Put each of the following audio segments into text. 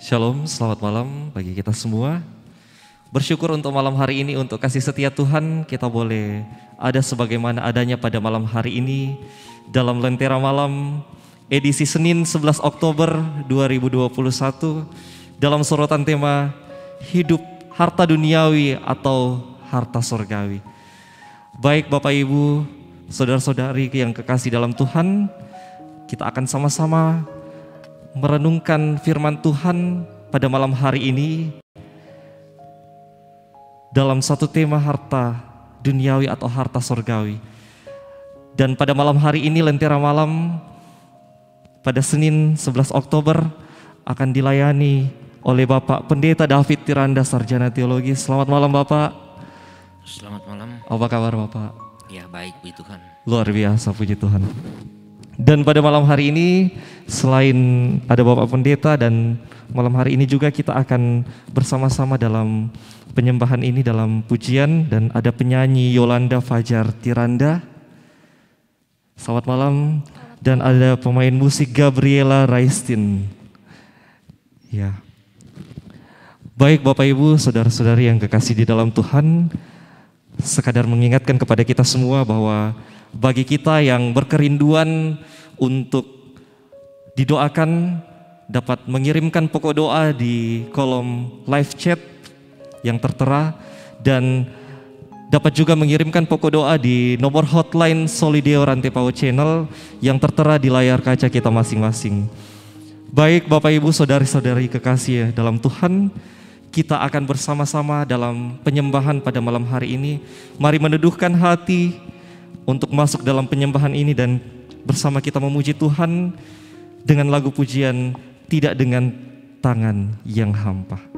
Shalom, selamat malam bagi kita semua. Bersyukur untuk malam hari ini, untuk kasih setia Tuhan, kita boleh ada sebagaimana adanya pada malam hari ini dalam Lentera Malam edisi Senin 11 Oktober 2021 dalam sorotan tema Hidup Harta Duniawi atau Harta Sorgawi. Baik Bapak Ibu, saudara-saudari yang kekasih dalam Tuhan, kita akan sama-sama merenungkan firman Tuhan pada malam hari ini dalam satu tema harta duniawi atau harta sorgawi. Dan pada malam hari ini Lentera Malam pada Senin 11 Oktober akan dilayani oleh Bapak Pendeta David Tiranda, Sarjana Teologi. Selamat malam Bapak. Selamat malam. Apa kabar Bapak? Ya baik, puji Tuhan. Luar biasa, puji Tuhan. Dan pada malam hari ini selain ada Bapak Pendeta dan malam hari ini juga kita akan bersama-sama dalam penyembahan ini dalam pujian dan ada penyanyi Yolanda Fajar Tiranda. Selamat malam. Dan ada pemain musik Gabriela Raistin. Ya. Baik Bapak Ibu, saudara-saudari yang kekasih di dalam Tuhan, sekadar mengingatkan kepada kita semua bahwa bagi kita yang berkerinduan untuk didoakan dapat mengirimkan pokok doa di kolom live chat yang tertera dan dapat juga mengirimkan pokok doa di nomor hotline Solideo Rantepao Channel yang tertera di layar kaca kita masing-masing. Baik Bapak Ibu, saudari-saudari kekasih dalam Tuhan, kita akan bersama-sama dalam penyembahan pada malam hari ini. Mari meneduhkan hati untuk masuk dalam penyembahan ini dan bersama kita memuji Tuhan dengan lagu pujian Tidak Dengan Tangan Yang Hampa.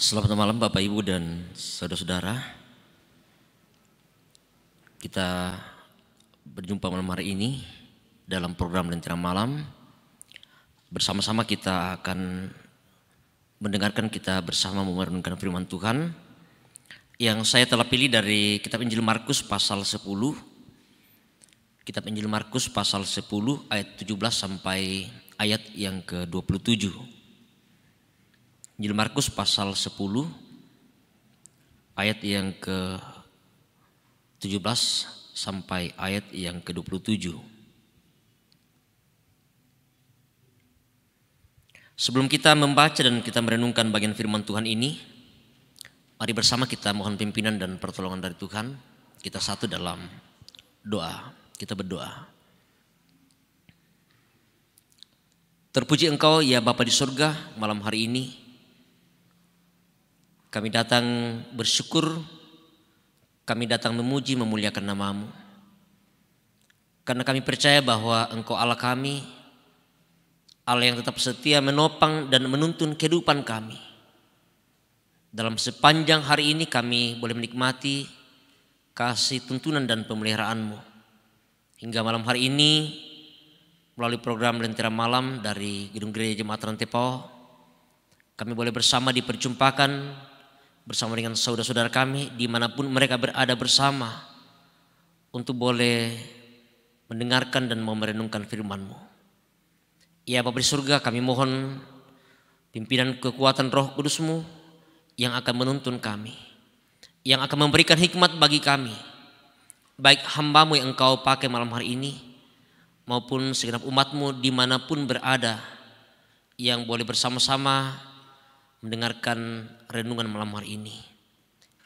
Selamat malam Bapak Ibu dan saudara-saudara. Kita berjumpa malam hari ini dalam program Lentera Malam. Bersama-sama kita akan mendengarkan, kita bersama merenungkan firman Tuhan yang saya telah pilih dari kitab Injil Markus pasal 10. Kitab Injil Markus pasal 10 ayat 17 sampai ayat yang ke-27. Injil Markus pasal 10 ayat yang ke-17 sampai ayat yang ke-27. Sebelum kita membaca dan kita merenungkan bagian firman Tuhan ini, mari bersama kita mohon pimpinan dan pertolongan dari Tuhan. Kita satu dalam doa. Kita berdoa. Terpuji Engkau ya Bapa di surga, malam hari ini kami datang bersyukur, kami datang memuji, memuliakan nama-Mu. Karena kami percaya bahwa Engkau Allah kami, Allah yang tetap setia menopang dan menuntun kehidupan kami. Dalam sepanjang hari ini kami boleh menikmati kasih tuntunan dan pemeliharaan-Mu. Hingga malam hari ini melalui program Lentera Malam dari Gedung Gereja Jemaat Rantepao, kami boleh bersama diperjumpakan bersama dengan saudara-saudara kami dimanapun mereka berada bersama untuk boleh mendengarkan dan mau merenungkan firman-Mu. Ya Bapa di surga, kami mohon pimpinan kekuatan Roh Kudus-Mu yang akan menuntun kami, yang akan memberikan hikmat bagi kami, baik hamba-Mu yang Engkau pakai malam hari ini maupun segenap umat-Mu dimanapun berada, yang boleh bersama-sama mendengarkan renungan malam hari ini.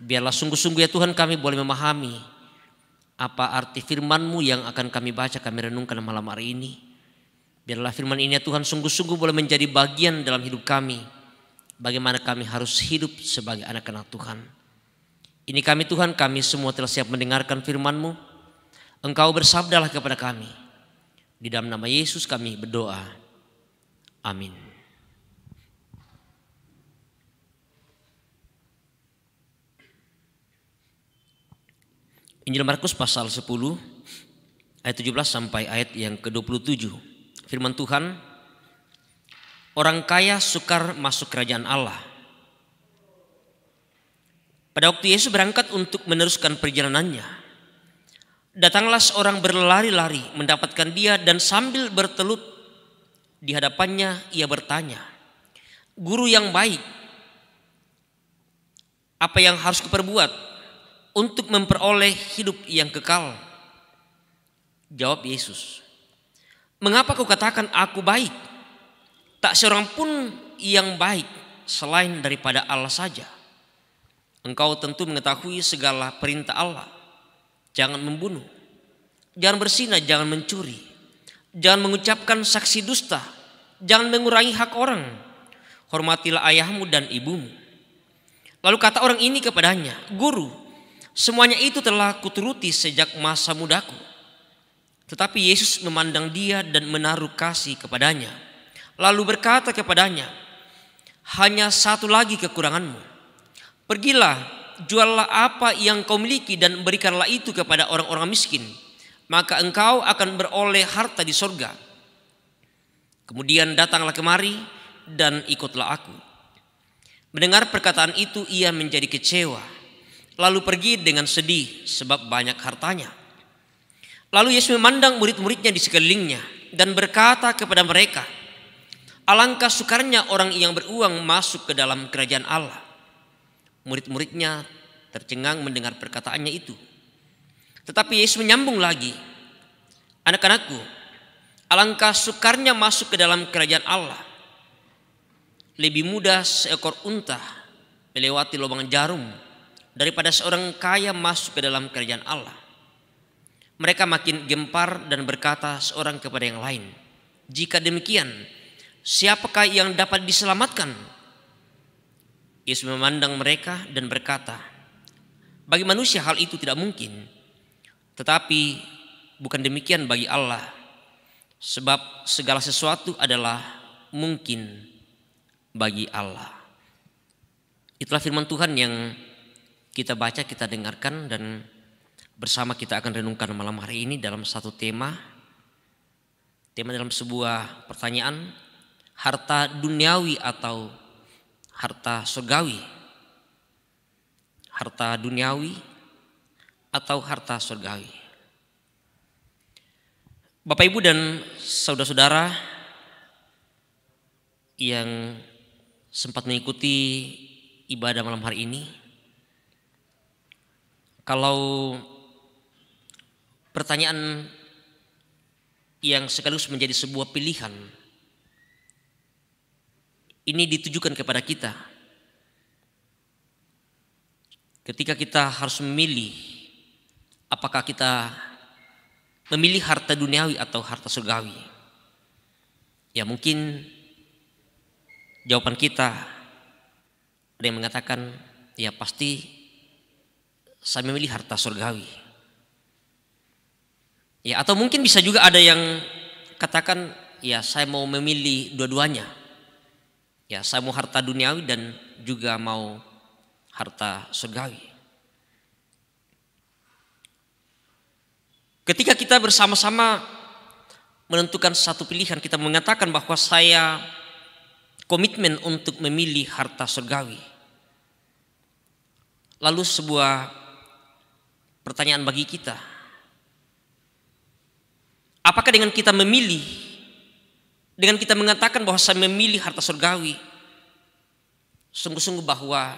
Biarlah sungguh-sungguh ya Tuhan kami boleh memahami apa arti firman-Mu yang akan kami baca, kami renungkan malam hari ini. Biarlah firman ini ya Tuhan sungguh-sungguh boleh menjadi bagian dalam hidup kami. Bagaimana kami harus hidup sebagai anak-anak Tuhan. Ini kami Tuhan, kami semua telah siap mendengarkan firman-Mu. Engkau bersabdalah kepada kami. Di dalam nama Yesus kami berdoa. Amin. Injil Markus pasal 10 ayat 17 sampai ayat yang ke-27. Firman Tuhan, orang kaya sukar masuk kerajaan Allah. Pada waktu Yesus berangkat untuk meneruskan perjalanannya, datanglah seorang berlari-lari mendapatkan dia dan sambil bertelut di hadapannya ia bertanya, "Guru yang baik, apa yang harus kuperbuat untuk memperoleh hidup yang kekal?" Jawab Yesus, "Mengapa kau katakan aku baik? Tak seorang pun yang baik selain daripada Allah saja. Engkau tentu mengetahui segala perintah Allah. Jangan membunuh, jangan berzina, jangan mencuri, jangan mengucapkan saksi dusta, jangan mengurangi hak orang, hormatilah ayahmu dan ibumu." Lalu kata orang ini kepadanya, "Guru, semuanya itu telah kuturuti sejak masa mudaku." Tetapi Yesus memandang dia dan menaruh kasih kepadanya. Lalu berkata kepadanya, "Hanya satu lagi kekuranganmu. Pergilah, juallah apa yang kau miliki dan berikanlah itu kepada orang-orang miskin. Maka engkau akan beroleh harta di sorga. Kemudian datanglah kemari dan ikutlah aku." Mendengar perkataan itu ia menjadi kecewa. Lalu pergi dengan sedih sebab banyak hartanya. Lalu Yesus memandang murid-muridnya di sekelilingnya dan berkata kepada mereka, "Alangkah sukarnya orang yang beruang masuk ke dalam kerajaan Allah." Murid-muridnya tercengang mendengar perkataannya itu. Tetapi Yesus menyambung lagi, "Anak-anakku, alangkah sukarnya masuk ke dalam kerajaan Allah. Lebih mudah seekor unta melewati lubang jarum daripada seorang kaya masuk ke dalam kerajaan Allah." Mereka makin gempar dan berkata seorang kepada yang lain, "Jika demikian, siapakah yang dapat diselamatkan?" Yesus memandang mereka dan berkata, "Bagi manusia hal itu tidak mungkin, tetapi bukan demikian bagi Allah. Sebab segala sesuatu adalah mungkin bagi Allah." Itulah firman Tuhan yang kita baca, kita dengarkan, dan bersama kita akan renungkan malam hari ini dalam satu tema dalam sebuah pertanyaan, harta duniawi atau harta surgawi. Harta duniawi atau harta surgawi. Bapak, Ibu, dan saudara-saudara yang sempat mengikuti ibadah malam hari ini, kalau pertanyaan yang sekaligus menjadi sebuah pilihan ini ditujukan kepada kita ketika kita harus memilih apakah kita memilih harta duniawi atau harta surgawi. Ya, mungkin jawaban kita ada yang mengatakan, ya pasti saya memilih harta surgawi. Ya, atau mungkin bisa juga ada yang katakan, ya saya mau memilih dua-duanya. Ya, saya mau harta duniawi dan juga mau harta surgawi. Ketika kita bersama-sama menentukan satu pilihan, kita mengatakan bahwa saya komitmen untuk memilih harta surgawi. Lalu sebuah pertanyaan bagi kita, apakah dengan kita memilih, dengan kita mengatakan bahwa saya memilih harta surgawi, sungguh-sungguh bahwa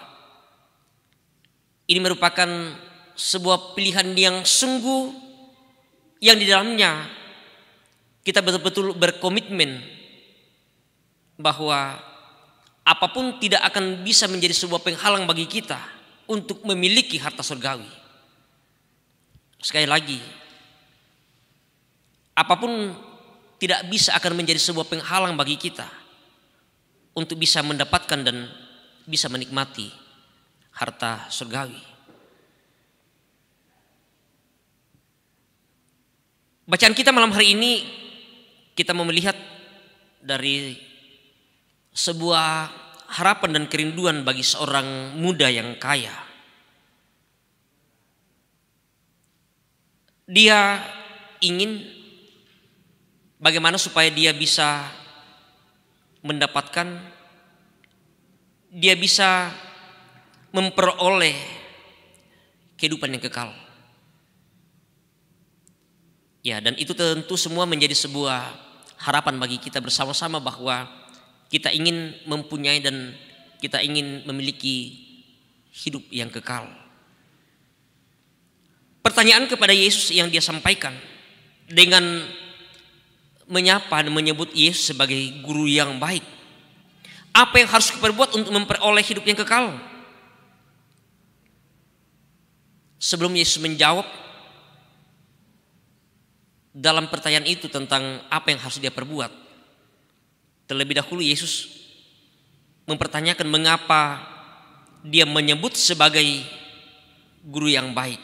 ini merupakan sebuah pilihan yang sungguh, yang di dalamnya kita betul-betul berkomitmen bahwa apapun tidak akan bisa menjadi sebuah penghalang bagi kita untuk memiliki harta surgawi. Sekali lagi, apapun tidak bisa akan menjadi sebuah penghalang bagi kita untuk bisa mendapatkan dan bisa menikmati harta surgawi. Bacaan kita malam hari ini, kita mau melihat dari sebuah harapan dan kerinduan bagi seorang muda yang kaya. Dia ingin bagaimana supaya dia bisa mendapatkan, dia bisa memperoleh kehidupan yang kekal. Ya, dan itu tentu semua menjadi sebuah harapan bagi kita bersama-sama bahwa kita ingin mempunyai dan kita ingin memiliki hidup yang kekal. Pertanyaan kepada Yesus yang dia sampaikan dengan menyapa dan menyebut Yesus sebagai guru yang baik. Apa yang harus diperbuat untuk memperoleh hidup yang kekal? Sebelum Yesus menjawab dalam pertanyaan itu tentang apa yang harus dia perbuat, terlebih dahulu Yesus mempertanyakan mengapa dia menyebut sebagai guru yang baik.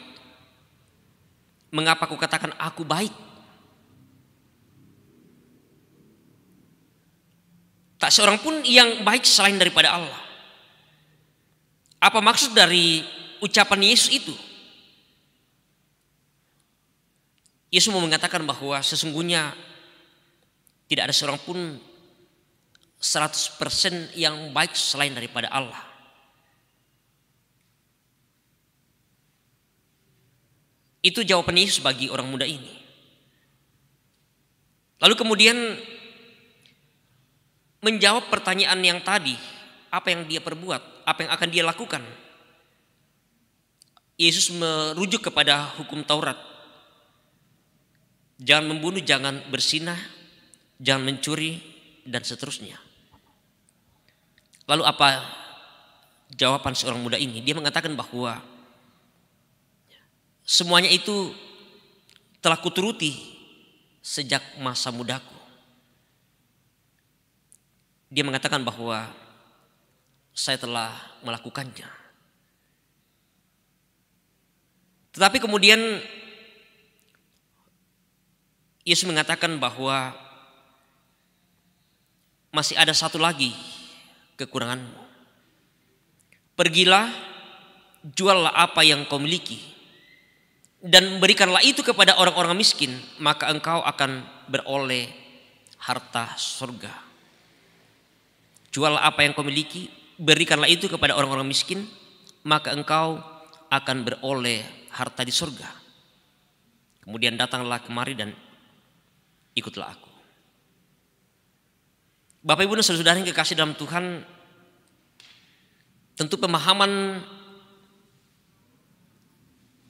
Mengapa aku katakan aku baik? Tak seorang pun yang baik selain daripada Allah. Apa maksud dari ucapan Yesus itu? Yesus mau mengatakan bahwa sesungguhnya tidak ada seorang pun 100% yang baik selain daripada Allah. Itu jawaban Yesus bagi orang muda ini. Lalu kemudian menjawab pertanyaan yang tadi, apa yang dia perbuat, apa yang akan dia lakukan. Yesus merujuk kepada hukum Taurat. Jangan membunuh, jangan berzinah, jangan mencuri, dan seterusnya. Lalu apa jawaban seorang muda ini? Dia mengatakan bahwa semuanya itu telah kuturuti sejak masa mudaku. Dia mengatakan bahwa saya telah melakukannya. Tetapi kemudian Yesus mengatakan bahwa masih ada satu lagi kekuranganmu. Pergilah, juallah apa yang kau miliki, dan berikanlah itu kepada orang-orang miskin, maka engkau akan beroleh harta surga. Juallah apa yang kau miliki, berikanlah itu kepada orang-orang miskin, maka engkau akan beroleh harta di surga. Kemudian datanglah kemari dan ikutlah aku. Bapak Ibu dan saudara yang kekasih dalam Tuhan, tentu pemahaman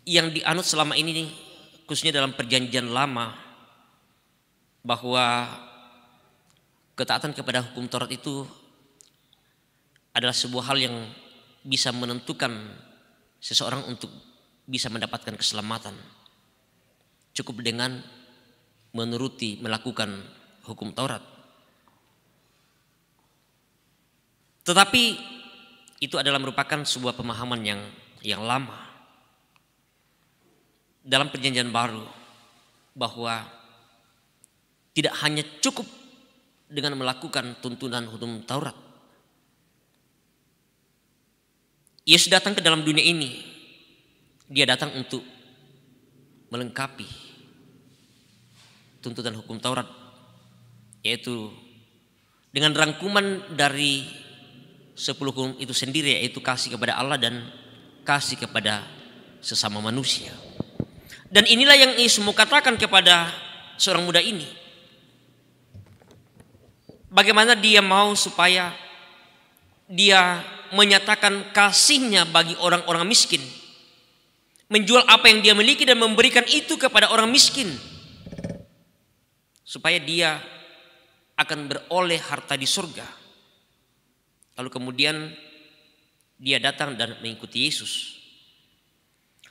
yang dianut selama ini, khususnya dalam perjanjian lama, bahwa ketaatan kepada hukum Taurat itu adalah sebuah hal yang bisa menentukan seseorang untuk bisa mendapatkan keselamatan. Cukup dengan menuruti, melakukan hukum Taurat. Tetapi itu adalah merupakan sebuah pemahaman yang lama. Dalam perjanjian baru, bahwa tidak hanya cukup dengan melakukan tuntunan hukum Taurat. Yesus datang ke dalam dunia ini, dia datang untuk melengkapi tuntutan hukum Taurat, yaitu dengan rangkuman dari 10 hukum itu sendiri, yaitu kasih kepada Allah dan kasih kepada sesama manusia. Dan inilah yang Yesus mau katakan kepada seorang muda ini. Bagaimana dia mau supaya dia menyatakan kasihnya bagi orang-orang miskin, menjual apa yang dia miliki dan memberikan itu kepada orang miskin, supaya dia akan beroleh harta di surga. Lalu kemudian dia datang dan mengikuti Yesus.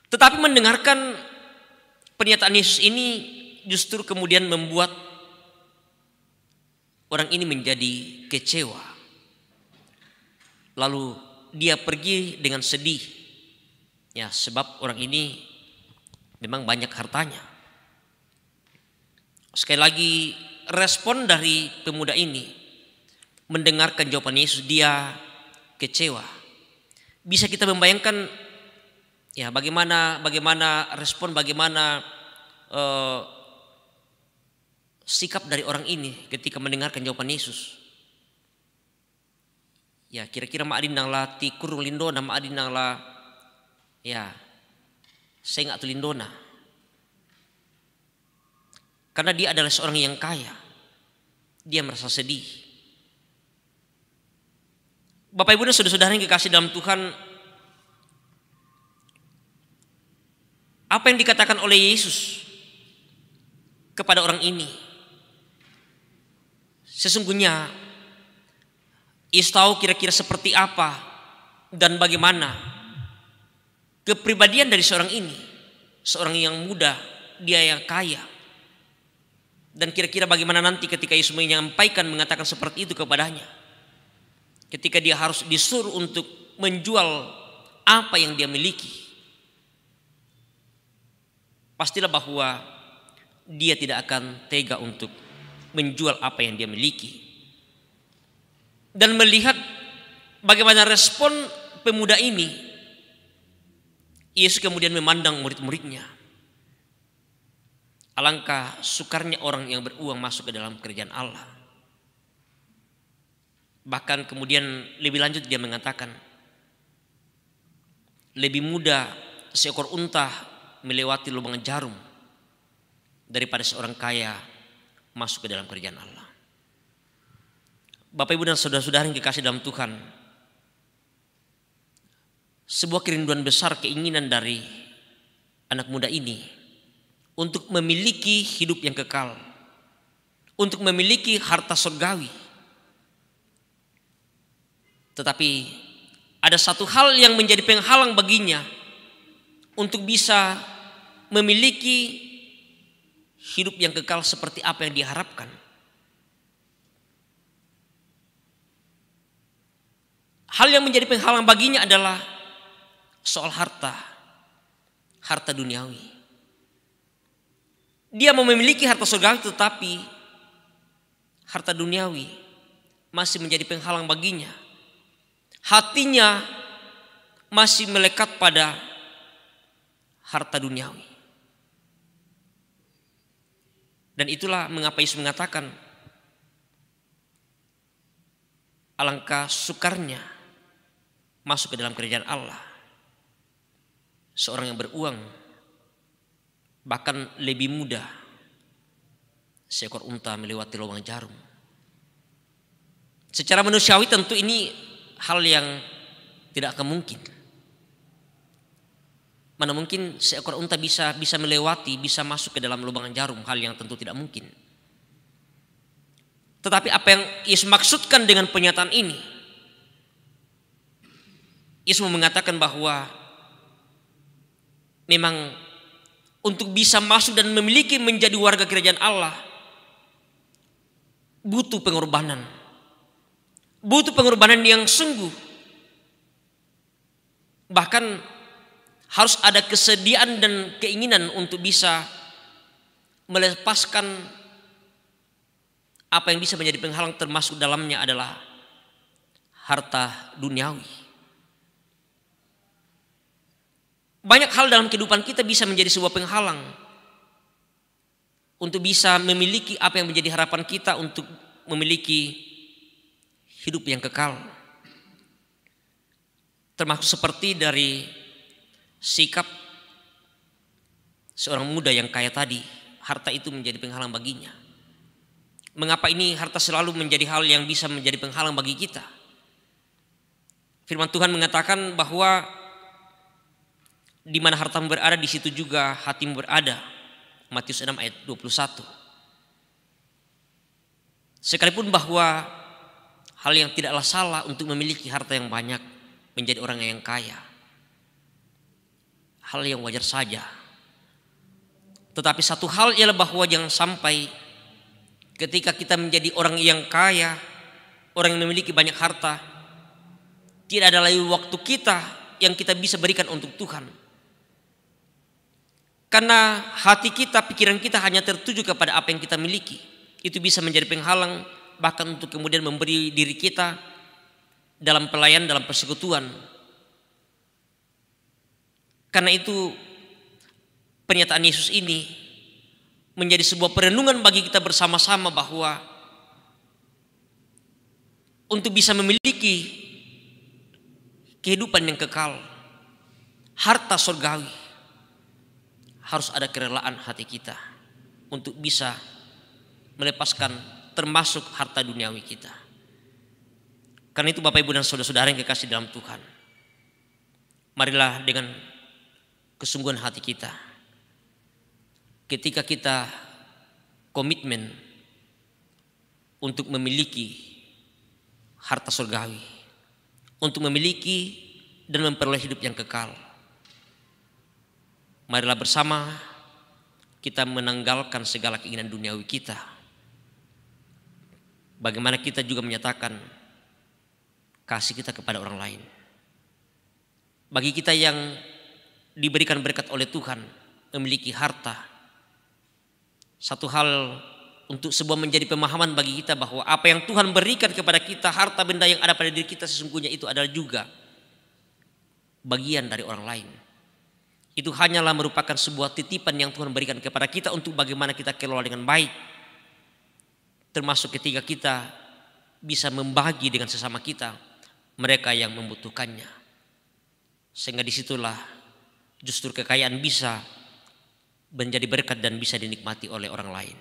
Tetapi mendengarkan pernyataan Yesus ini justru kemudian membuat orang ini menjadi kecewa. Lalu dia pergi dengan sedih. Ya, sebab orang ini memang banyak hartanya. Sekali lagi, respon dari pemuda ini mendengarkan jawaban Yesus, dia kecewa. Bisa kita membayangkan ya bagaimana respon, bagaimana sikap dari orang ini ketika mendengarkan jawaban Yesus. Ya, kira-kira maadin nangla ti kurung lindona, maadin nangla ya saya nggak lindona. Karena dia adalah seorang yang kaya, dia merasa sedih. Bapak Ibu dan saudara-saudara yang dikasih dalam Tuhan, apa yang dikatakan oleh Yesus kepada orang ini, sesungguhnya Yesus tahu kira-kira seperti apa dan bagaimana kepribadian dari seorang ini, seorang yang muda, dia yang kaya. Dan kira-kira bagaimana nanti ketika Yesus menyampaikan, mengatakan seperti itu kepadanya, ketika dia harus disuruh untuk menjual apa yang dia miliki. Pastilah bahwa dia tidak akan tega untuk menjual apa yang dia miliki. Dan melihat bagaimana respon pemuda ini, Yesus kemudian memandang murid-muridnya. Alangkah sukarnya orang yang beruang masuk ke dalam kerajaan Allah. Bahkan kemudian lebih lanjut dia mengatakan, lebih mudah seekor unta melewati lubang jarum daripada seorang kaya masuk ke dalam kerajaan Allah. Bapak Ibu dan saudara-saudara yang dikasih dalam Tuhan, sebuah kerinduan besar, keinginan dari anak muda ini untuk memiliki hidup yang kekal, untuk memiliki harta surgawi. Tetapi ada satu hal yang menjadi penghalang baginya untuk bisa memiliki hidup yang kekal seperti apa yang diharapkan. Hal yang menjadi penghalang baginya adalah soal harta duniawi. Dia mau memiliki harta surgawi, tetapi harta duniawi masih menjadi penghalang baginya. Hatinya masih melekat pada harta duniawi. Dan itulah mengapa Yesus mengatakan, alangkah sukarnya masuk ke dalam kerajaan Allah seorang yang beruang, bahkan lebih mudah seekor unta melewati lubang jarum. Secara manusiawi tentu ini hal yang tidak akan mungkin. Mana mungkin seekor unta bisa melewati, bisa masuk ke dalam lubang jarum, hal yang tentu tidak mungkin. Tetapi apa yang Yesus maksudkan dengan pernyataan ini, Yesus mengatakan bahwa memang untuk bisa masuk dan memiliki menjadi warga kerajaan Allah butuh pengorbanan. Butuh pengorbanan yang sungguh. Bahkan harus ada kesediaan dan keinginan untuk bisa melepaskan apa yang bisa menjadi penghalang, termasuk dalamnya adalah harta duniawi. Banyak hal dalam kehidupan kita bisa menjadi sebuah penghalang untuk bisa memiliki apa yang menjadi harapan kita untuk memiliki hidup yang kekal. Termasuk seperti dari sikap seorang muda yang kaya tadi, harta itu menjadi penghalang baginya. Mengapa ini harta selalu menjadi hal yang bisa menjadi penghalang bagi kita? Firman Tuhan mengatakan bahwa di mana hartamu berada, di situ juga hatimu berada. Matius 6 ayat 21. Sekalipun bahwa hal yang tidaklah salah untuk memiliki harta yang banyak, menjadi orang yang kaya, hal yang wajar saja. Tetapi satu hal ialah bahwa jangan sampai ketika kita menjadi orang yang kaya, orang yang memiliki banyak harta, tidak ada lagi waktu kita yang kita bisa berikan untuk Tuhan. Karena hati kita, pikiran kita hanya tertuju kepada apa yang kita miliki. Itu bisa menjadi penghalang bahkan untuk kemudian memberi diri kita dalam pelayan, dalam persekutuan. Karena itu pernyataan Yesus ini menjadi sebuah perenungan bagi kita bersama-sama bahwa untuk bisa memiliki kehidupan yang kekal, harta surgawi, harus ada kerelaan hati kita untuk bisa melepaskan termasuk harta duniawi kita. Karena itu Bapak Ibu dan saudara-saudara yang kekasih dalam Tuhan, marilah dengan kesungguhan hati kita, ketika kita komitmen untuk memiliki harta surgawi, untuk memiliki dan memperoleh hidup yang kekal, marilah bersama kita menanggalkan segala keinginan duniawi kita. Bagaimana kita juga menyatakan kasih kita kepada orang lain. Bagi kita yang diberikan berkat oleh Tuhan, memiliki harta, satu hal untuk sebuah menjadi pemahaman bagi kita bahwa apa yang Tuhan berikan kepada kita, harta benda yang ada pada diri kita, sesungguhnya itu adalah juga bagian dari orang lain. Itu hanyalah merupakan sebuah titipan yang Tuhan berikan kepada kita untuk bagaimana kita kelola dengan baik. Termasuk ketika kita bisa membagi dengan sesama kita, mereka yang membutuhkannya. Sehingga disitulah justru kekayaan bisa menjadi berkat dan bisa dinikmati oleh orang lain.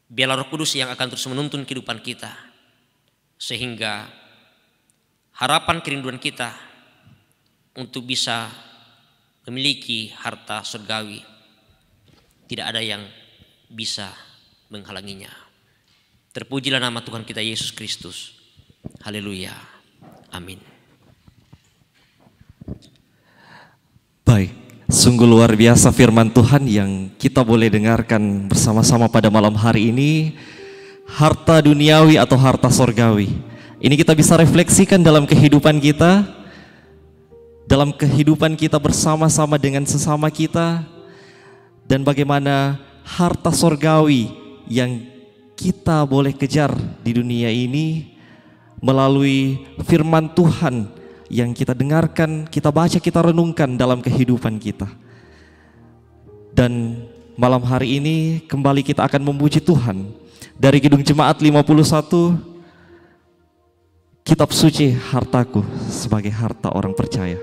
Biarlah Roh Kudus yang akan terus menuntun kehidupan kita, sehingga harapan kerinduan kita untuk bisa memiliki harta surgawi tidak ada yang bisa menghalanginya. Terpujilah nama Tuhan kita Yesus Kristus. Haleluya. Amin. Baik, sungguh luar biasa firman Tuhan yang kita boleh dengarkan bersama-sama pada malam hari ini. Harta duniawi atau harta surgawi, ini kita bisa refleksikan dalam kehidupan kita, dalam kehidupan kita bersama-sama dengan sesama kita, dan bagaimana harta surgawi yang kita boleh kejar di dunia ini melalui firman Tuhan yang kita dengarkan, kita baca, kita renungkan dalam kehidupan kita. Dan malam hari ini kembali kita akan memuji Tuhan dari Kidung Jemaat 51, Kitab Suci Hartaku sebagai harta orang percaya.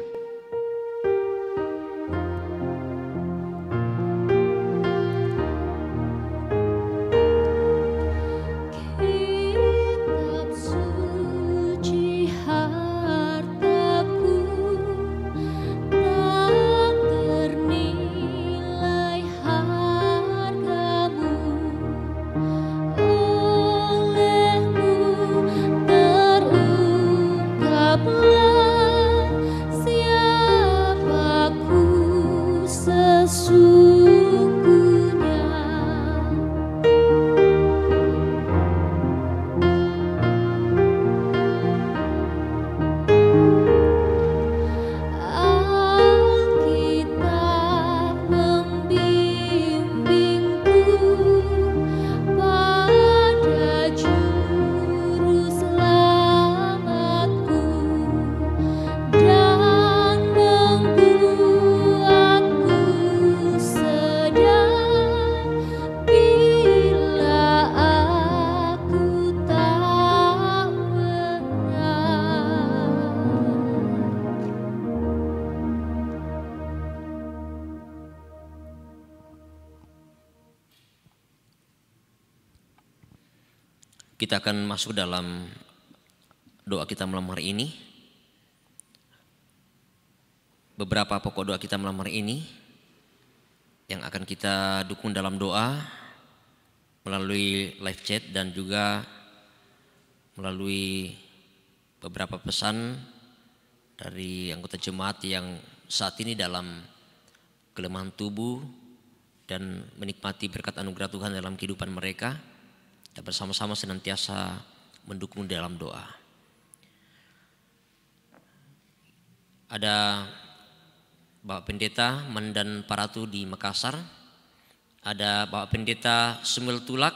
Kita akan masuk dalam doa kita malam hari ini. Beberapa pokok doa kita malam hari ini yang akan kita dukung dalam doa melalui live chat dan juga melalui beberapa pesan dari anggota jemaat yang saat ini dalam kelemahan tubuh dan menikmati berkat anugerah Tuhan dalam kehidupan mereka. Dan bersama-sama senantiasa mendukung dalam doa. Ada Bapak Pendeta Mandan Paratu di Makassar, ada Bapak Pendeta Sumil Tulak,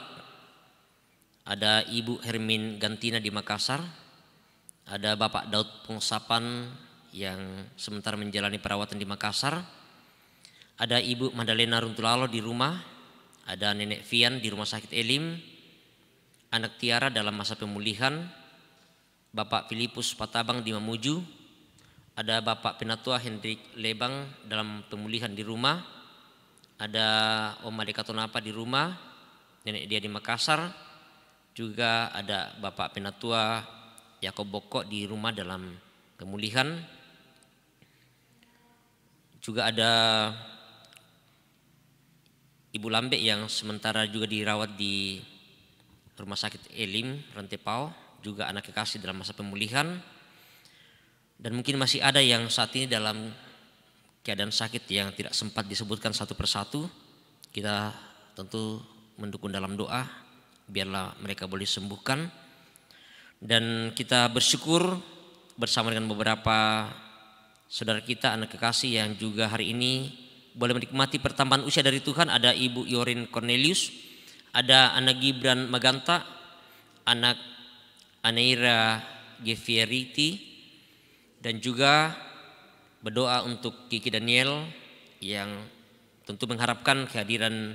ada Ibu Hermin Gantina di Makassar, ada Bapak Daud Pongsapan yang sementara menjalani perawatan di Makassar, ada Ibu Madalena Runtulalo di rumah, ada Nenek Fian di Rumah Sakit Elim, anak Tiara dalam masa pemulihan, Bapak Filipus Patabang di Mamuju, ada Bapak Penatua Hendrik Lebang dalam pemulihan di rumah, ada Om Adeka Tonapa di rumah, nenek dia di Makassar, juga ada Bapak Penatua Yakob Boko di rumah dalam pemulihan, juga ada Ibu Lambe yang sementara juga dirawat di Rumah Sakit Elim Rantepao, juga anak kekasih dalam masa pemulihan. Dan mungkin masih ada yang saat ini dalam keadaan sakit yang tidak sempat disebutkan satu persatu. Kita tentu mendukung dalam doa biarlah mereka boleh sembuhkan. Dan kita bersyukur bersama dengan beberapa saudara kita anak kekasih yang juga hari ini boleh menikmati pertambahan usia dari Tuhan. Ada Ibu Yorin Cornelius, ada anak Gibran Maganta, anak Aneira Gefieriti, dan juga berdoa untuk Kiki Daniel yang tentu mengharapkan kehadiran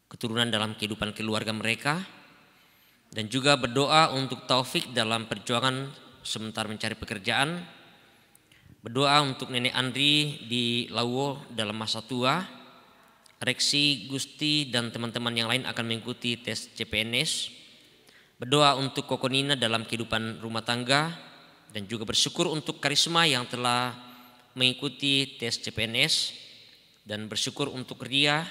keturunan dalam kehidupan keluarga mereka, dan juga berdoa untuk Taufik dalam perjuangan sementara mencari pekerjaan, berdoa untuk Nenek Andri di Lawo dalam masa tua, Reksi, Gusti, dan teman-teman yang lain akan mengikuti tes CPNS. Berdoa untuk Koko Nina dalam kehidupan rumah tangga. Dan juga bersyukur untuk Karisma yang telah mengikuti tes CPNS. Dan bersyukur untuk Ria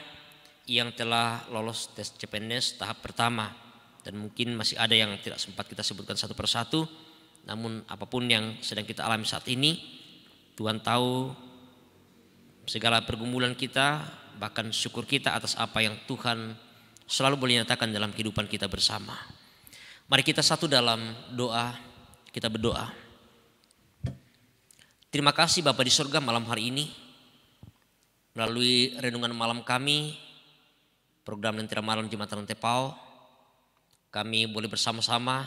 yang telah lolos tes CPNS tahap pertama. Dan mungkin masih ada yang tidak sempat kita sebutkan satu persatu. Namun apapun yang sedang kita alami saat ini, Tuhan tahu segala pergumulan kita, bahkan syukur kita atas apa yang Tuhan selalu boleh nyatakan dalam kehidupan kita bersama. Mari kita satu dalam doa, kita berdoa. Terima kasih Bapa di surga malam hari ini, melalui renungan malam kami, program Lentera Malam Jemaat Rantepao, kami boleh bersama-sama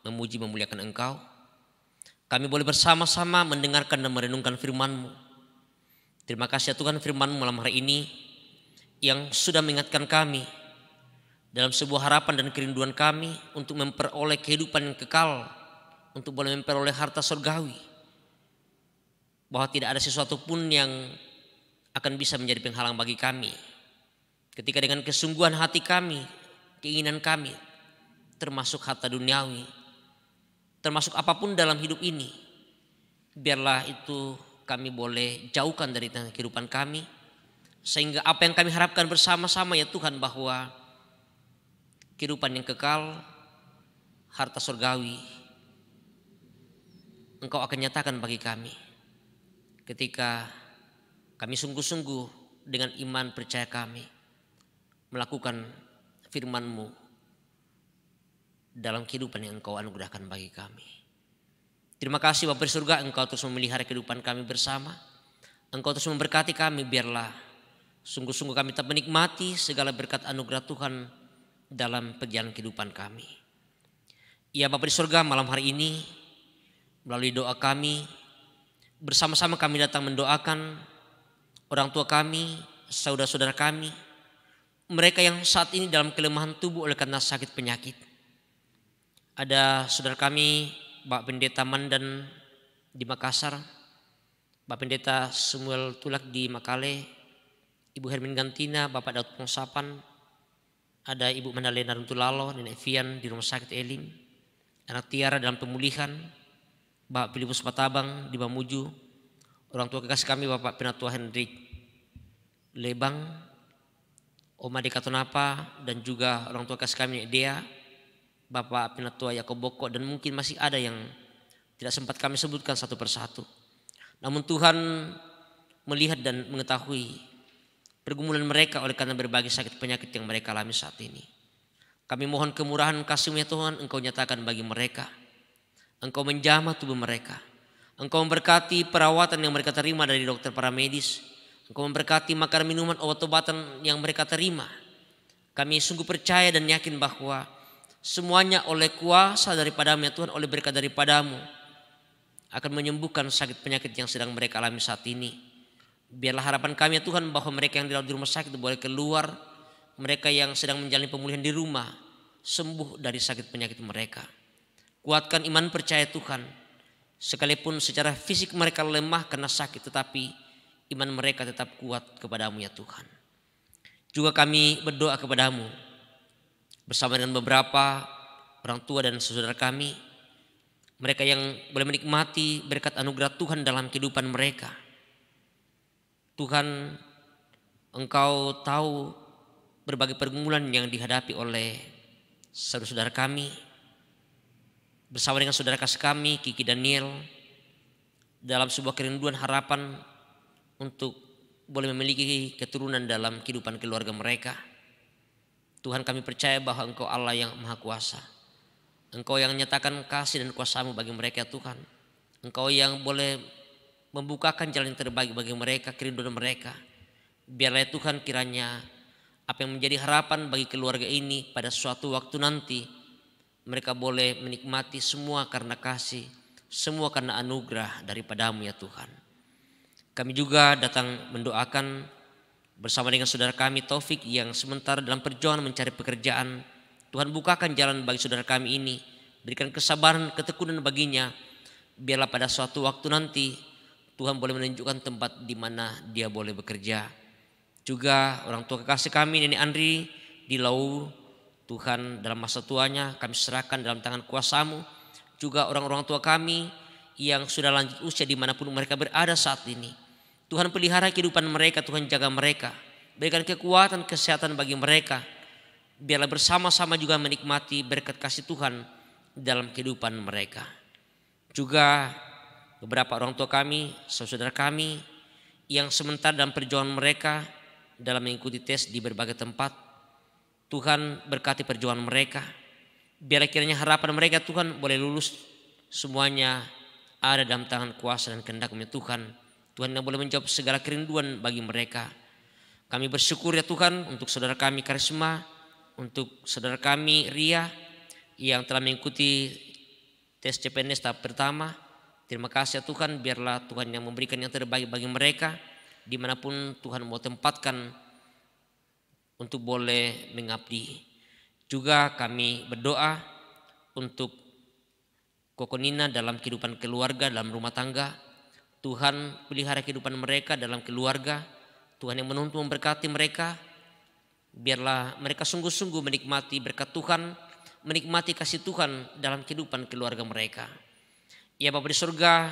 memuji memuliakan Engkau. Kami boleh bersama-sama mendengarkan dan merenungkan firman-Mu. Terima kasih ya Tuhan, firman-Mu malam hari ini yang sudah mengingatkan kami dalam sebuah harapan dan kerinduan kami untuk memperoleh kehidupan yang kekal, untuk boleh memperoleh harta surgawi. Bahwa tidak ada sesuatu pun yang akan bisa menjadi penghalang bagi kami. Ketika dengan kesungguhan hati kami, keinginan kami, termasuk harta duniawi, termasuk apapun dalam hidup ini, biarlah itu kami boleh jauhkan dari kehidupan kami. Sehingga apa yang kami harapkan bersama-sama ya Tuhan, bahwa kehidupan yang kekal, harta surgawi, Engkau akan nyatakan bagi kami. Ketika kami sungguh-sungguh dengan iman percaya kami melakukan firman-Mu dalam kehidupan yang Engkau anugerahkan bagi kami. Terima kasih Bapa di surga, Engkau terus memelihara kehidupan kami bersama. Engkau terus memberkati kami, biarlah sungguh-sungguh kami tak menikmati segala berkat anugerah Tuhan dalam perjalanan kehidupan kami. Ya Bapa di surga, malam hari ini melalui doa kami, bersama-sama kami datang mendoakan orang tua kami, saudara-saudara kami, mereka yang saat ini dalam kelemahan tubuh oleh karena sakit penyakit. Ada saudara kami, Bapak Pendeta Mandan di Makassar, Bapak Pendeta Samuel Tulak di Makale, Ibu Hermin Gantina, Bapak Daud Pongsapan, ada Ibu Mandalena Runtulalo, Nenek Fian di Rumah Sakit Elim, anak Tiara dalam pemulihan, Bapak Filipus Patabang di Mamuju, orang tua kekasih kami Bapak Penatua Hendrik Lebang, Oma Dekatonapa, dan juga orang tua kasih kami Dea, Bapak Penatua Yakob Boko, dan mungkin masih ada yang tidak sempat kami sebutkan satu persatu. Namun Tuhan melihat dan mengetahui pergumulan mereka oleh karena berbagai sakit penyakit yang mereka alami saat ini. Kami mohon kemurahan kasih-Mu ya Tuhan, Engkau nyatakan bagi mereka. Engkau menjamah tubuh mereka. Engkau memberkati perawatan yang mereka terima dari dokter para medis. Engkau memberkati makanan, minuman, obat-obatan yang mereka terima. Kami sungguh percaya dan yakin bahwa semuanya oleh kuasa daripada-Mu ya Tuhan, oleh berkat daripada-Mu akan menyembuhkan sakit penyakit yang sedang mereka alami saat ini. Biarlah harapan kami ya Tuhan bahwa mereka yang di rumah sakit boleh keluar, mereka yang sedang menjalani pemulihan di rumah sembuh dari sakit penyakit mereka. Kuatkan iman percaya Tuhan, sekalipun secara fisik mereka lemah karena sakit, tetapi iman mereka tetap kuat kepada-Mu ya Tuhan. Juga kami berdoa kepada-Mu bersama dengan beberapa orang tua dan saudara kami, mereka yang boleh menikmati berkat anugerah Tuhan dalam kehidupan mereka. Tuhan, Engkau tahu berbagai pergumulan yang dihadapi oleh saudara-saudara kami. Bersama dengan saudara kasih kami, Kiki Daniel, dalam sebuah kerinduan harapan untuk boleh memiliki keturunan dalam kehidupan keluarga mereka. Tuhan, kami percaya bahwa Engkau Allah yang Maha Kuasa. Engkau yang menyatakan kasih dan kuasa-Mu bagi mereka Tuhan. Engkau yang boleh membukakan jalan yang terbaik bagi mereka, kerinduan mereka. Biarlah Tuhan kiranya apa yang menjadi harapan bagi keluarga ini pada suatu waktu nanti, mereka boleh menikmati semua karena kasih, semua karena anugerah daripada-Mu ya Tuhan. Kami juga datang mendoakan bersama dengan saudara kami Taufik yang sementara dalam perjuangan mencari pekerjaan. Tuhan, bukakan jalan bagi saudara kami ini, berikan kesabaran, ketekunan baginya. Biarlah pada suatu waktu nanti Tuhan boleh menunjukkan tempat di mana dia boleh bekerja. Juga orang tua kekasih kami Nenek Andri di Lau, Tuhan dalam masa tuanya kami serahkan dalam tangan kuasa-Mu. Juga orang-orang tua kami yang sudah lanjut usia dimanapun mereka berada saat ini, Tuhan pelihara kehidupan mereka, Tuhan jaga mereka, berikan kekuatan, kesehatan bagi mereka. Biarlah bersama-sama juga menikmati berkat kasih Tuhan dalam kehidupan mereka. Juga beberapa orang tua kami, saudara kami yang sementara dalam perjuangan mereka dalam mengikuti tes di berbagai tempat, Tuhan berkati perjuangan mereka. Biarlah kiranya harapan mereka Tuhan boleh lulus, semuanya ada dalam tangan kuasa dan kehendak-Mu Tuhan. Tuhan yang boleh menjawab segala kerinduan bagi mereka. Kami bersyukur ya Tuhan untuk saudara kami Karisma, untuk saudara kami Ria yang telah mengikuti tes CPNS tahap pertama. Terima kasih ya Tuhan, biarlah Tuhan yang memberikan yang terbaik bagi mereka dimanapun Tuhan mau tempatkan untuk boleh mengabdi. Juga kami berdoa untuk Koko Nina dalam kehidupan keluarga, dalam rumah tangga. Tuhan pelihara kehidupan mereka dalam keluarga. Tuhan yang menuntun memberkati mereka. Biarlah mereka sungguh-sungguh menikmati berkat Tuhan, menikmati kasih Tuhan dalam kehidupan keluarga mereka. Ya Bapa di surga,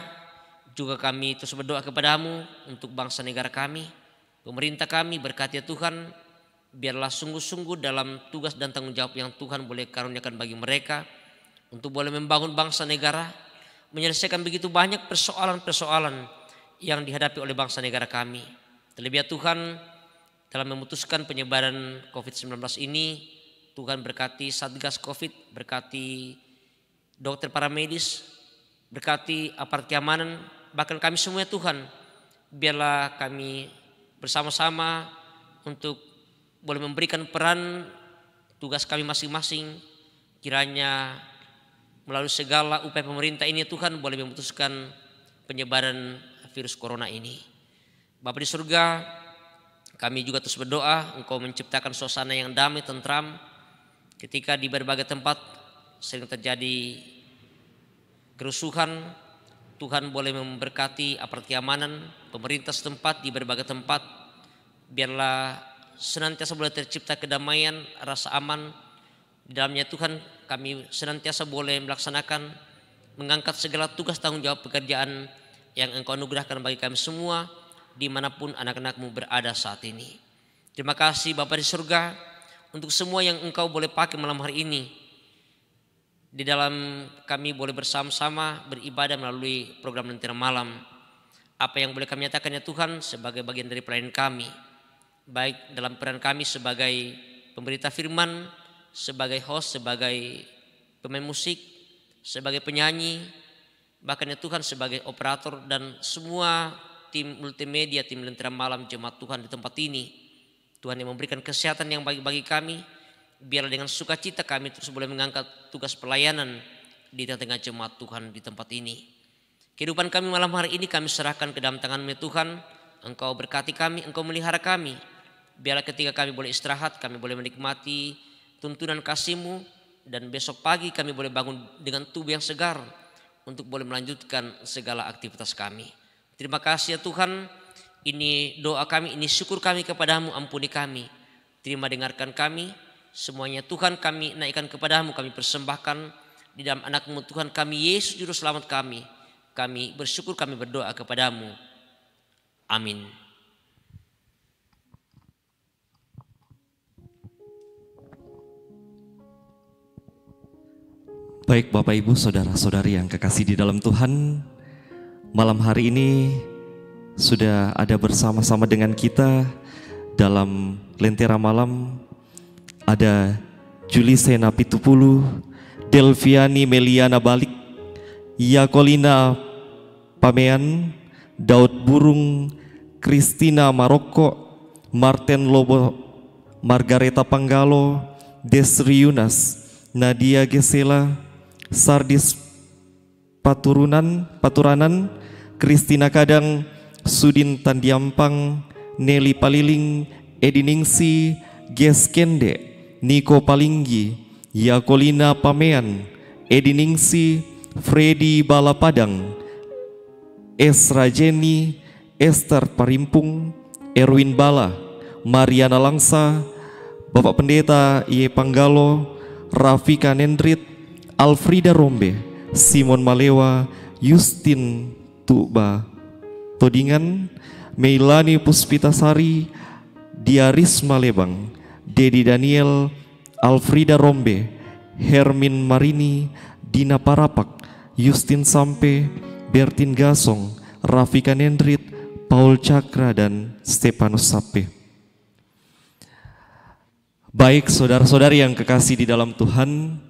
juga kami terus berdoa kepadamu untuk bangsa negara kami, pemerintah kami, berkati ya Tuhan. Biarlah sungguh-sungguh dalam tugas dan tanggung jawab yang Tuhan boleh karuniakan bagi mereka untuk boleh membangun bangsa negara, menyelesaikan begitu banyak persoalan-persoalan yang dihadapi oleh bangsa negara kami. Terlebih ya Tuhan, dalam memutuskan penyebaran COVID-19 ini, Tuhan berkati Satgas COVID, berkati dokter para medis, berkati aparat keamanan, bahkan kami semua Tuhan. Biarlah kami bersama-sama untuk boleh memberikan peran tugas kami masing-masing. Kiranya melalui segala upaya pemerintah ini Tuhan boleh memutuskan penyebaran virus corona ini. Bapa di surga, kami juga terus berdoa Engkau menciptakan suasana yang damai, tentram. Ketika di berbagai tempat sering terjadi kerusuhan, Tuhan boleh memberkati aparat keamanan, pemerintah setempat di berbagai tempat. Biarlah senantiasa boleh tercipta kedamaian, rasa aman. Di dalamnya Tuhan kami senantiasa boleh melaksanakan, mengangkat segala tugas tanggung jawab pekerjaan yang Engkau anugerahkan bagi kami semua dimanapun anak-anak-Mu berada saat ini. Terima kasih Bapa di surga untuk semua yang Engkau boleh pakai malam hari ini. Di dalam kami boleh bersama-sama beribadah melalui program Lentera Malam. Apa yang boleh kami nyatakan ya Tuhan sebagai bagian dari pelayanan kami. Baik dalam peran kami sebagai pemberita firman, sebagai host, sebagai pemain musik, sebagai penyanyi, bahkan ya Tuhan sebagai operator dan semua tim multimedia, tim Lentera Malam jemaat Tuhan di tempat ini. Tuhan yang memberikan kesehatan yang baik bagi kami. Biarlah dengan sukacita kami terus boleh mengangkat tugas pelayanan di tengah-tengah jemaat Tuhan di tempat ini. Kehidupan kami malam hari ini kami serahkan ke dalam tangan-Mu Tuhan. Engkau berkati kami, Engkau melihara kami. Biarlah ketika kami boleh istirahat, kami boleh menikmati tuntunan kasih-Mu. Dan besok pagi kami boleh bangun dengan tubuh yang segar untuk boleh melanjutkan segala aktivitas kami. Terima kasih ya Tuhan. Ini doa kami, ini syukur kami kepadamu, ampuni kami. Terima dengarkan kami. Semuanya Tuhan kami naikkan kepadamu, kami persembahkan di dalam anak-Mu Tuhan kami, Yesus Juru Selamat kami. Kami bersyukur, kami berdoa kepadamu. Amin. Baik Bapak Ibu Saudara-saudari yang kekasih di dalam Tuhan, malam hari ini sudah ada bersama-sama dengan kita dalam Lentera Malam. Ada Julisena Pitupulu, Delviani Meliana Balik, Yakolina Pamean, Daud Burung, Kristina Maroko, Martin Lobo, Margareta Panggalo, Desri Yunas, Nadia Gesela, Sardis Paturanan, Kristina Kadang, Sudin Tandiampang, Nelly Paliling, Edi Ningsi, Geskende, Niko Palinggi, Yakolina Pamean, Edi Ningsi, Freddy Balapadang, Esra Jenny, Esther Parimpung, Erwin Bala, Mariana Langsa, Bapak Pendeta Ie Panggalo, Rafika Nendrit, Alfrida Rombe, Simon Malewa, Justin Tuba Todingan, Meilani Puspitasari, Diaris Malebang, Dedi Daniel, Alfrida Rombe, Hermin Marini, Dina Parapak, Justin Sampe, Bertin Gasong, Rafika Nendrit, Paul Cakra dan Stefanus Sape. Baik saudara-saudari yang kekasih di dalam Tuhan,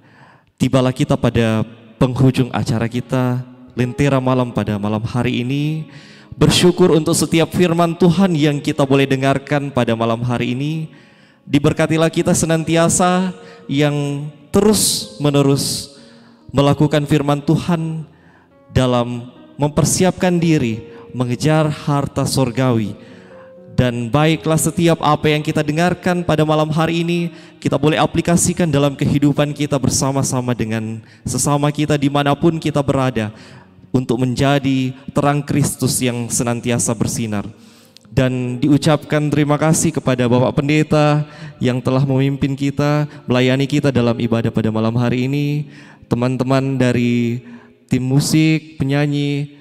tibalah kita pada penghujung acara kita Lentera Malam pada malam hari ini. Bersyukur untuk setiap firman Tuhan yang kita boleh dengarkan pada malam hari ini. Diberkatilah kita senantiasa yang terus menerus melakukan firman Tuhan dalam mempersiapkan diri mengejar harta sorgawi. Dan baiklah setiap apa yang kita dengarkan pada malam hari ini kita boleh aplikasikan dalam kehidupan kita bersama-sama dengan sesama kita dimanapun kita berada, untuk menjadi terang Kristus yang senantiasa bersinar. Dan diucapkan terima kasih kepada Bapak Pendeta yang telah memimpin kita, melayani kita dalam ibadah pada malam hari ini. Teman-teman dari tim musik, penyanyi,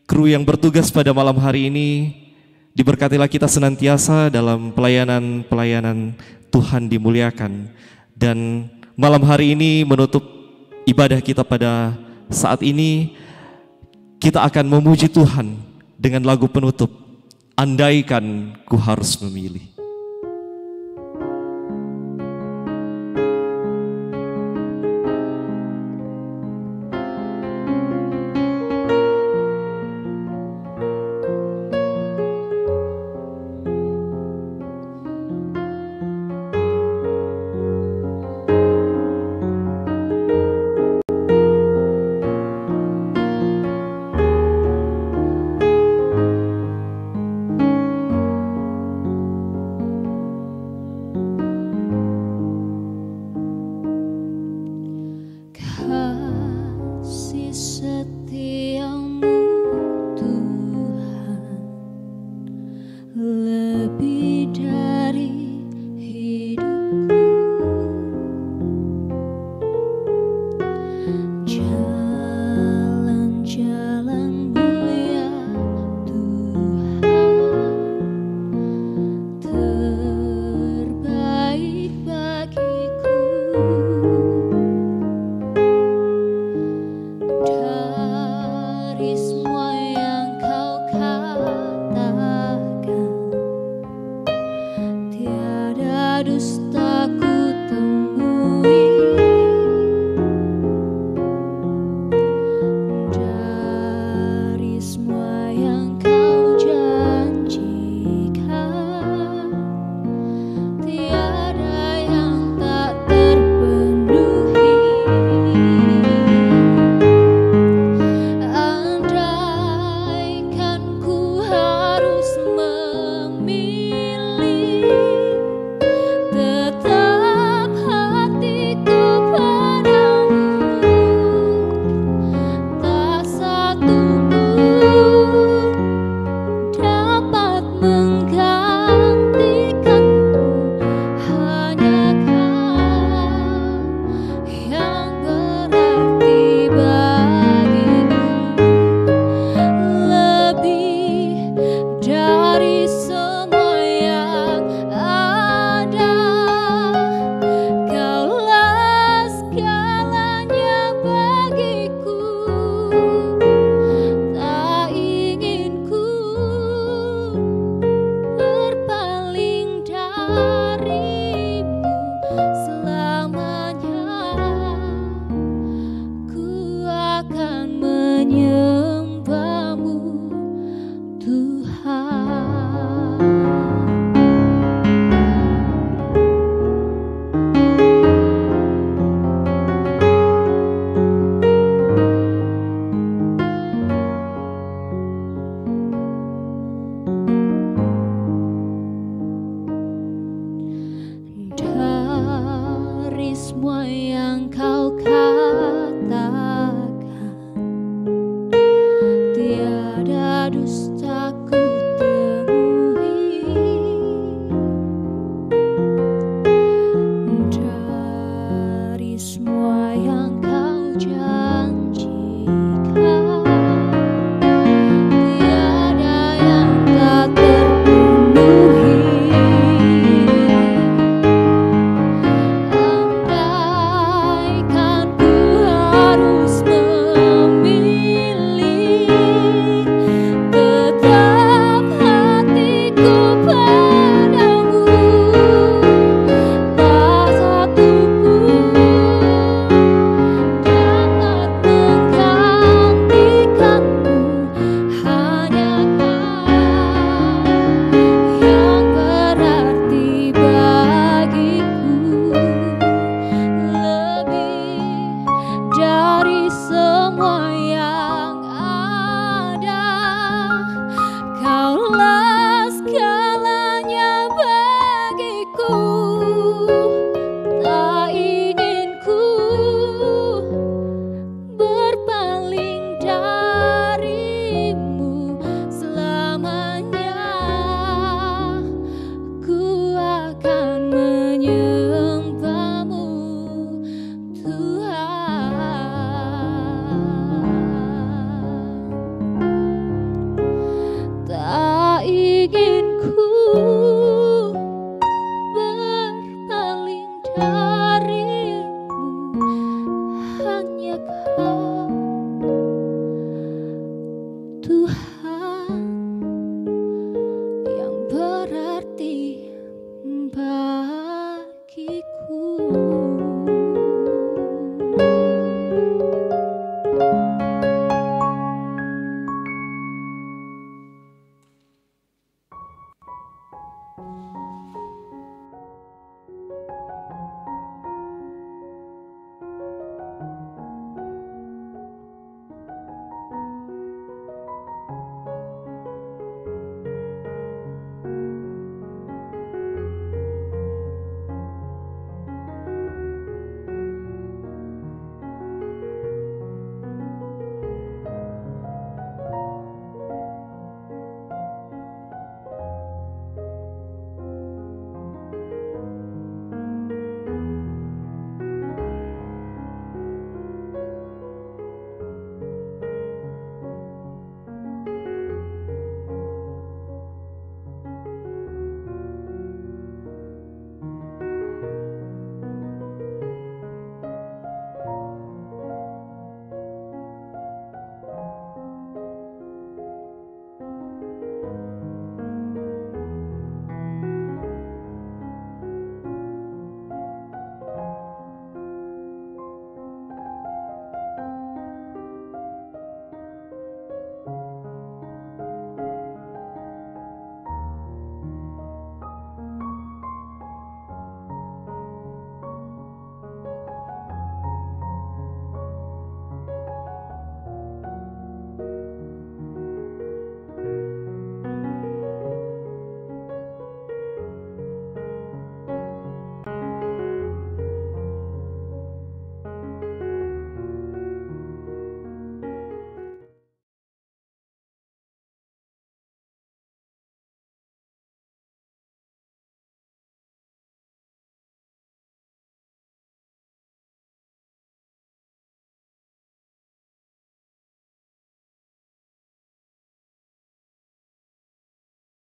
kru yang bertugas pada malam hari ini, diberkatilah kita senantiasa dalam pelayanan Tuhan dimuliakan. Dan malam hari ini menutup ibadah kita pada saat ini, kita akan memuji Tuhan dengan lagu penutup, Andaikan Ku Harus Memilih.